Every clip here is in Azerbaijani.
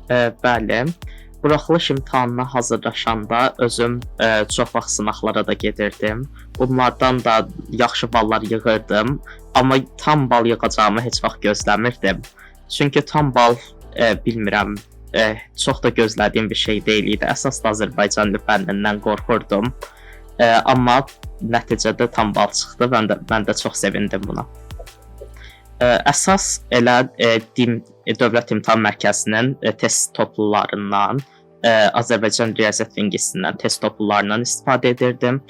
Bəli, buraxılış imtahanına hazırlaşanda özüm çox vaxt sınaqlara da gedirdim. Bunlardan da yaxşı ballar yığırdım, amma tam bal yığacağımı heç vaxt gözləmirdim. Çünki tam bal, bilmirəm, çox da gözlədiyim bir şey deyil idi. Əsas da Azərbaycan dili fənnindən qorxurdum. Amma nəticədə tam bal çıxdı. Mən də çox sevindim buna. Əsas elə Dövlət İmtahan Mərkəzinin test toplularından, Azərbaycan Riyaziyyat və İngiliscəsindən test toplularından istifadə edirdim.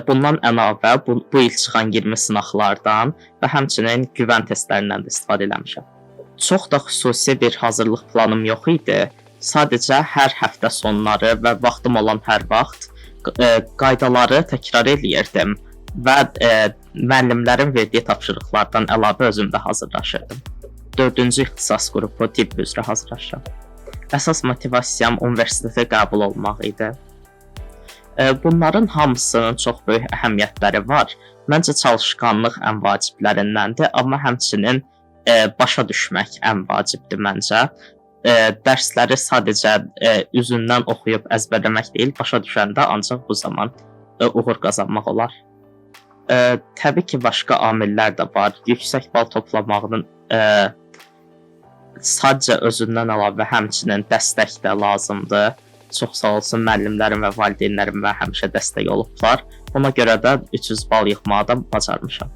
Bundan əlavə bu il çıxan 20 sınaqlardan və həmçinin güvən testlərindən də istifadə eləmişəm. Çox da xüsusi bir hazırlıq planım yox idi. Sadəcə hər həftə sonları və vaxtım olan hər vaxt qaydaları təkrar eləyirdim və müəllimlərin verdiyi tapşırıqlardan əlavə özüm də hazırlaşırdım. 4-cü ixtisas qrupu tibb üzrə hazırlaşıram. Əsas motivasiyam universitetə qəbul olmaq idi. Bunların hamısının çox böyük əhəmiyyətləri var. Məncə çalışqanlıq ən vaciblərindəndir, amma həmçinin başa düşmək ən vacibdir məncə. Dərsləri sadəcə üzündən oxuyub əzbərləmək deyil, başa düşəndə ancaq bu zaman uğur qazanmaq olar. Təbii ki, başqa amillər də var. Yüksək bal toplamağının sadəcə özündən əlavə həmçinin dəstək də lazımdır. Çox sağ olsun müəllimlərim və valideynlərim və həmişə dəstək olublar. Ona görə də 300 bal yığmağı da bacarmışam.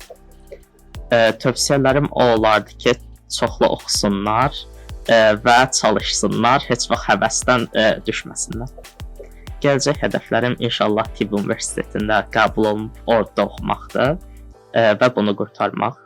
Tövsiyələrim o olardı ki, çoxlu oxusunlar və çalışsınlar, heç vaxt həvəsdən düşməsinlər. Gələcək hədəflərim inşallah Tibb Universitetində qəbul olunub orada oxumaqdır və bunu qurtarmaq.